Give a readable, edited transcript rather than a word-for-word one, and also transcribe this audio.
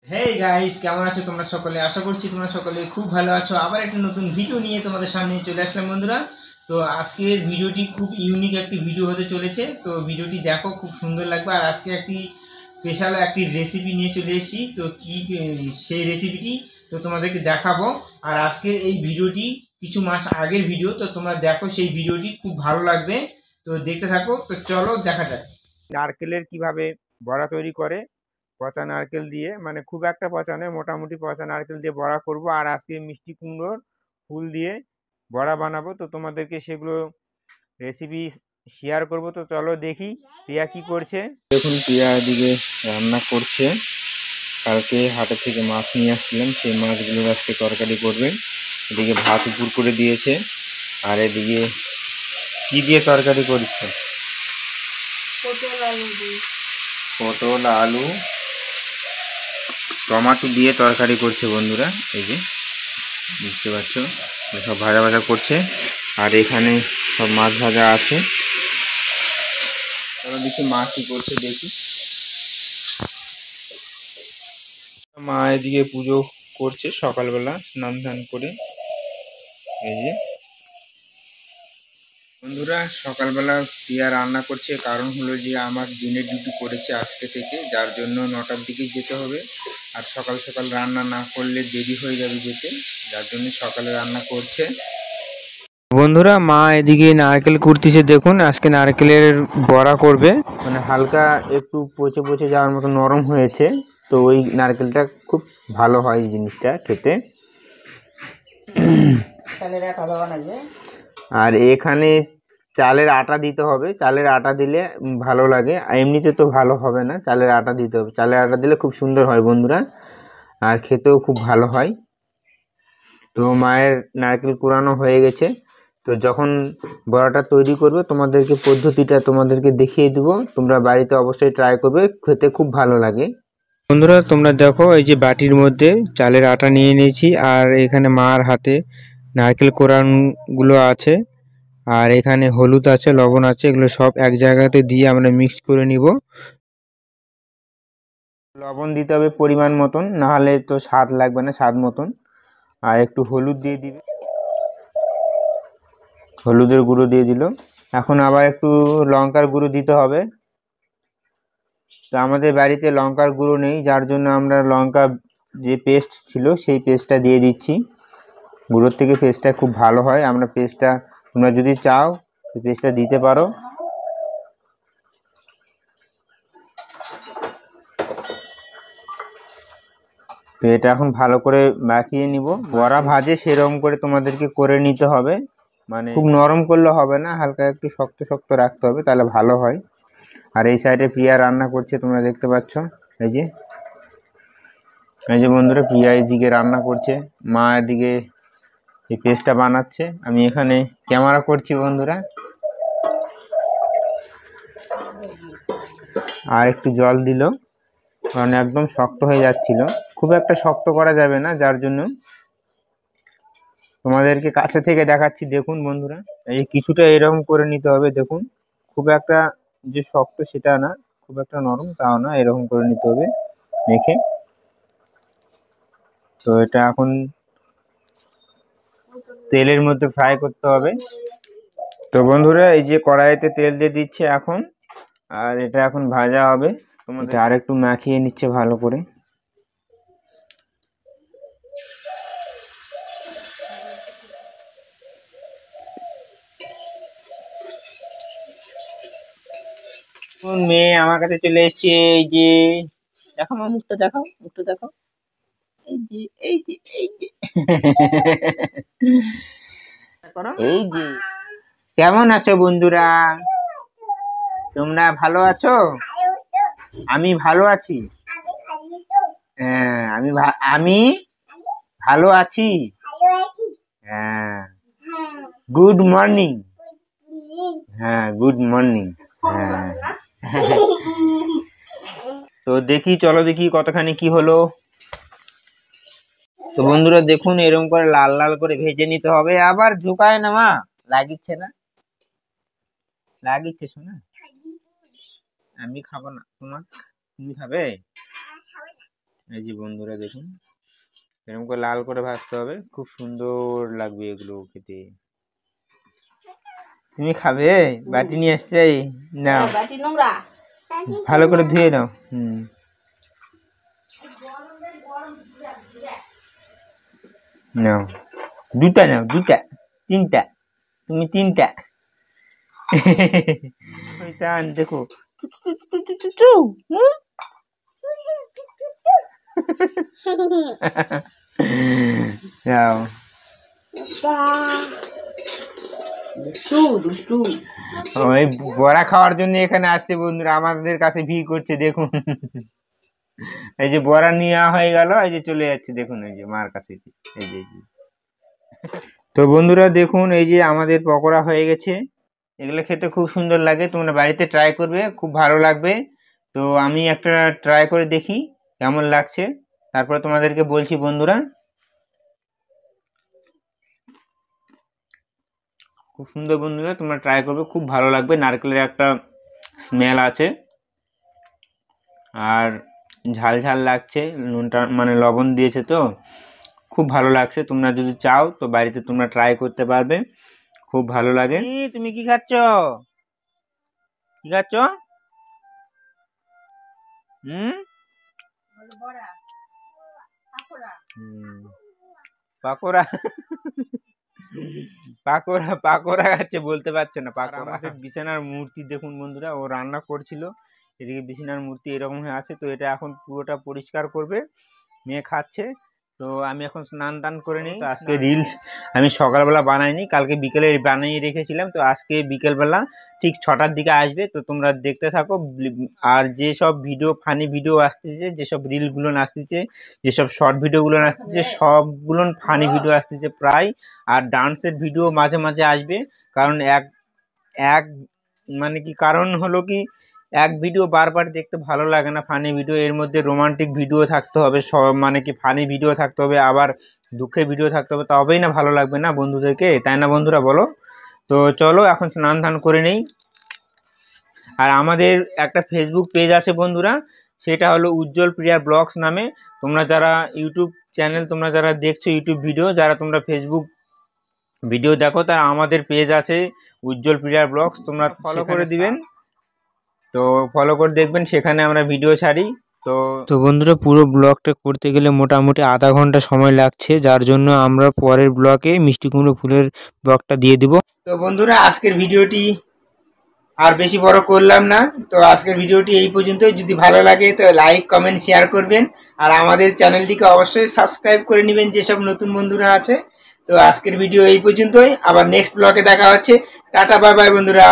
Hey guys, কেমন আছো তোমরা সকলে? আশা করছি তোমরা সকলে খুব ভালো আছো। আবার একটা নতুন ভিডিও নিয়ে তোমাদের সামনে চলে আসলাম বন্ধুরা। তো আজকের ভিডিওটি খুব ইউনিক একটি ভিডিও হতে চলেছে। তো ভিডিওটি দেখো, খুব সুন্দর লাগবে। আর আজকে একটি স্পেশাল একটি রেসিপি নিয়ে চলে এসেছি। তো কি সেই রেসিপিটি তো তোমাদেরকে দেখাবো। আর আজকের এই ভিডিওটি কিছু মাস আগের ভিডিও, তো তোমরা দেখো সেই ভিডিওটি, খুব ভালো লাগবে। তো দেখতে থাকো, তো চলো দেখা যাক নারকেলের কিভাবে বড়া তৈরি করে। পচা নারকেল দিয়ে, মানে খুব একটা পচা নয়, মোটামুটি পচা নারকেল দিয়ে বড়া করব। আর আজকে মিষ্টি কুমড়োর ফুল দিয়ে বড়া বানাবো। তো তোমাদেরকে সেগুলো রেসিপি শেয়ার করব। তো চলো দেখি প্রিয়া কি করছে। দেখুন, প্রিয়া এদিকে রান্না করছে। কালকে হাটের থেকে মাছ নিয়ে আসছিলাম, সেই মাছগুলোর আজকে তরকারি করবে। এদিকে ভাত উপর করে দিয়েছে। আর এদিকে কি দিয়ে তরকারি করছে? পটল আলু টমাটো দিয়ে তরকারি করছে বন্ধুরা। এই যে বুঝতে পারছো, সব ভাজা ভাজা করছে। আর এখানে সব মাছ ভাজা আছে। চলো দেখি মা কি করছে, দেখি। মা এদিকে পুজো করছে সকালবেলা স্নান ধান করে। এই যে বন্ধুরা, সকালবেলা প্রিয়া রান্না করছে। কারণ হলো যে আমার দিনের ডিউটি পড়েছে আজকে থেকে, যার জন্য 9টার দিকে যেতে হবে। আর সকাল সকাল রান্না না করলে দেরি হয়ে যাবে যেতে, যার জন্য সকালে রান্না করছে। বন্ধুরা, মা এদিকে নারকেল কুড়তিছে। দেখুন, আজকে নারকেলের বড়া করবে। মানে হালকা একটু পচে পচে যাওয়ার মতো নরম হয়েছে। তো ওই নারকেলটা খুব ভালো হয় এই জিনিসটা খেতে। আর এখানে চালের আটা দিতে হবে। চালের আটা দিলে ভালো লাগে, এমনিতে তো ভালো হবে না, চালের আটা দিতে হবে। চালের আটা দিলে খুব সুন্দর হয় বন্ধুরা, আর খেতেও খুব ভালো হয়। তো মায়ের নারকেল কুড়ানো হয়ে গেছে। তো যখন বড়াটা তৈরি করবে তোমাদেরকে পদ্ধতিটা তোমাদেরকে দেখিয়ে দিব। তোমরা বাড়িতে অবশ্যই ট্রাই করবে, খেতে খুব ভালো লাগে। বন্ধুরা, তোমরা দেখো, এই যে বাটির মধ্যে চালের আটা নিয়ে নিয়েছি। আর এখানে মার হাতে নারকেল কোড়ানগুলো আছে। আর এখানে হলুদ আছে, লবণ আছে, এগুলো সব এক জায়গাতে দিয়ে আমরা মিক্স করে নিব। লবণ দিতে হবে পরিমাণ মতন, না হলে তো স্বাদ লাগবে না, স্বাদ মতন। আর একটু হলুদ দিয়ে দিবে, হলুদের গুঁড়ো দিয়ে দিল। এখন আবার একটু লঙ্কার গুঁড়ো দিতে হবে। তো আমাদের বাড়িতে লঙ্কার গুঁড়ো নেই, যার জন্য আমরা লঙ্কা যে পেস্ট ছিল সেই পেস্টটা দিয়ে দিচ্ছি। গুঁড়োর থেকে পেস্টটা খুব ভালো হয়। আমরা পেস্টটা, তোমরা যদি চাও পেস্টটা দিতে পারো। তো এটা এখন ভালো করে মাখিয়ে নিব। বড়া ভাজে সেরকম করে তোমাদেরকে করে নিতে হবে, মানে খুব নরম করলে হবে না, হালকা একটু শক্ত শক্ত রাখতে হবে, তাহলে ভালো হয়। আর এই সাইডে প্রিয়া রান্না করছে, তোমরা দেখতে পাচ্ছ। এই যে এই যে বন্ধুরা, প্রিয়া এদিকে রান্না করছে, মা এদিকে এই পেস্টটা বানাচ্ছে। আমি এখানে ক্যামেরা করছি বন্ধুরা। আর একটু জল দিল, কারণ একদম শক্ত হয়ে যাচ্ছিল। খুব একটা শক্ত করা যাবে না, যার জন্য তোমাদেরকে কাছে থেকে দেখাচ্ছি। দেখুন বন্ধুরা, এই কিছুটা এরকম করে নিতে হবে। দেখুন, খুব একটা যে শক্ত সেটা না, খুব একটা নরম তাও না, এরকম করে নিতে হবে মেখে। তো এটা এখন তেলের মধ্যে ফ্রাই করতে হবে। তো বন্ধুরা, এই যে কড়াইতে তেল দিয়ে দিচ্ছে এখন, আর এটা এখন ভাজা হবে। তোমাদের আর একটু মাখিয়ে নিচ্ছে ভালো করে। মেয়ে আমার কাছে চলে এসছে। এই যে দেখো, আমার মুখটা দেখাও, মুখটা দেখাও। এই যে এই যে এই যে এই যে, কেমন আছো বন্ধুরা? তোমরা ভালো আছো? আমি ভালো আছি। হ্যাঁ, আমি ভালো আছি। হ্যাঁ, গুড মর্নিং। হ্যাঁ, গুড মর্নিং। হ্যাঁ। তো দেখি, চলো দেখি কতখানি কি হলো। তো বন্ধুরা দেখুন, এরকম করে লাল লাল করে ভেজে নিতে হবে। আবার ঝুঁকায় না মা, লাগিচ্ছে না, লাগিচ্ছে শোনা। আমি খাবো না, তুমি খাবে? এই যে বন্ধুরা দেখুন, এরকম করে লাল করে ভাজতে হবে, খুব সুন্দর লাগবে এগুলো খেতে। তুমি খাবে? বাটি নিয়ে আসছে, নাও বাটি নোংরা, ভালো করে ধুয়ে নাও। নাও দুটা, নাও দুটা, তিনটা, তুমি তিনটা। শয়তান দেখো, নাও। দুষ্টু দুষ্টু। ওই বড়া খাওয়ার জন্য এখানে আসছে বন্ধুরা, আমাদের কাছে ভিড় করছে দেখুন। এই যে বড়া নেওয়া হয়ে গেল, এই যে চলে যাচ্ছে দেখুন, এই যে মার কাছে, এই যে। তো বন্ধুরা দেখুন, এই যে আমাদের পকোড়া হয়ে গেছে। এগুলো খেতে খুব সুন্দর লাগে, তোমরা বাড়িতে ট্রাই করবে, খুব ভালো লাগবে। তো আমি একটা ট্রাই করে দেখি কেমন লাগছে, তারপর তোমাদেরকে বলছি বন্ধুরা। খুব সুন্দর বন্ধুরা, তোমরা ট্রাই করবে, খুব ভালো লাগবে। নারকেলের একটা স্মেল আছে, আর ঝাল ঝাল লাগছে, নুনটা মানে লবণ দিয়েছে তো খুব ভালো লাগছে। তোমরা যদি চাও তো বাড়িতে তোমরা ট্রাই করতে পারবে, খুব ভালো লাগে। তুমি কি খাচ্ছ? কি খাচ্ছ? পাকোড়া। পাকোড়া পাকোড়া খাচ্ছে, বলতে পারছে না পাকোড়া। আমাদের বিছানার মূর্তি দেখুন বন্ধুরা, ও রান্না করছিল, এদিকে বিছানার মূর্তি এরকম হয়ে আছে। তো এটা এখন পুরোটা পরিষ্কার করবে, মেয়ে খাচ্ছে। তো আমি এখন স্নান টান করে নিই। তো আজকে রিলস আমি সকালবেলা বানাইনি, কালকে বিকেলে বানিয়ে রেখেছিলাম। তো আজকে বিকেলবেলা ঠিক 6টার দিকে আসবে, তো তোমরা দেখতে থাকো। আর যেসব ভিডিও ফানি ভিডিও আসতেছে, যেসব রিলগুলো আসতেছে, যেসব শর্ট ভিডিওগুলো আসতেছে, সবগুলো ফানি ভিডিও আসতেছে প্রায়। আর ডান্সের ভিডিও মাঝে মাঝে আসবে, কারণ এক মানে কি কারণ হলো কি, এক ভিডিও বারবার দেখতে ভালো লাগে না। ফানি ভিডিও এর মধ্যে রোমান্টিক ভিডিও থাকতে হবে, সব মানে কি ফানি ভিডিও থাকতে হবে, আবার দুঃখের ভিডিও থাকতে হবে, তবেই না ভালো লাগবে না বন্ধুদেরকে, তাই না বন্ধুরা বলো? তো চলো এখন স্নান ধান করে নেই। আর আমাদের একটা ফেসবুক পেজ আছে বন্ধুরা, সেটা হলো উজ্জ্বল প্রিয়া ব্লগস নামে। তোমরা যারা ইউটিউব চ্যানেল, তোমরা যারা দেখছো ইউটিউব ভিডিও, যারা তোমরা ফেসবুক ভিডিও দেখো, তারা আমাদের পেজ আছে উজ্জ্বল প্রিয়া ব্লগস, তোমরা ফলো করে দিবেন। তো ফলো করে দেখবেন, সেখানে আমরা ভিডিও ছাড়ি। তো বন্ধুরা পুরো ব্লগটা করতে গেলে মোটামুটি আধা ঘন্টা সময় লাগছে, যার জন্য আমরা পরের ব্লগে মিষ্টি কুমড়ো ফুলের ব্লগটা দিয়ে দিব। তো বন্ধুরা আজকের ভিডিওটি আর বেশি বড় করলাম না, তো আজকের ভিডিওটি এই পর্যন্তই। যদি ভালো লাগে তো লাইক কমেন্ট শেয়ার করবেন, আর আমাদের চ্যানেলটিকে অবশ্যই সাবস্ক্রাইব করে নেবেন যেসব নতুন বন্ধুরা আছে। তো আজকের ভিডিও এই পর্যন্তই, আবার নেক্সট ব্লগে দেখা হচ্ছে। টাটা বাই বাই বন্ধুরা।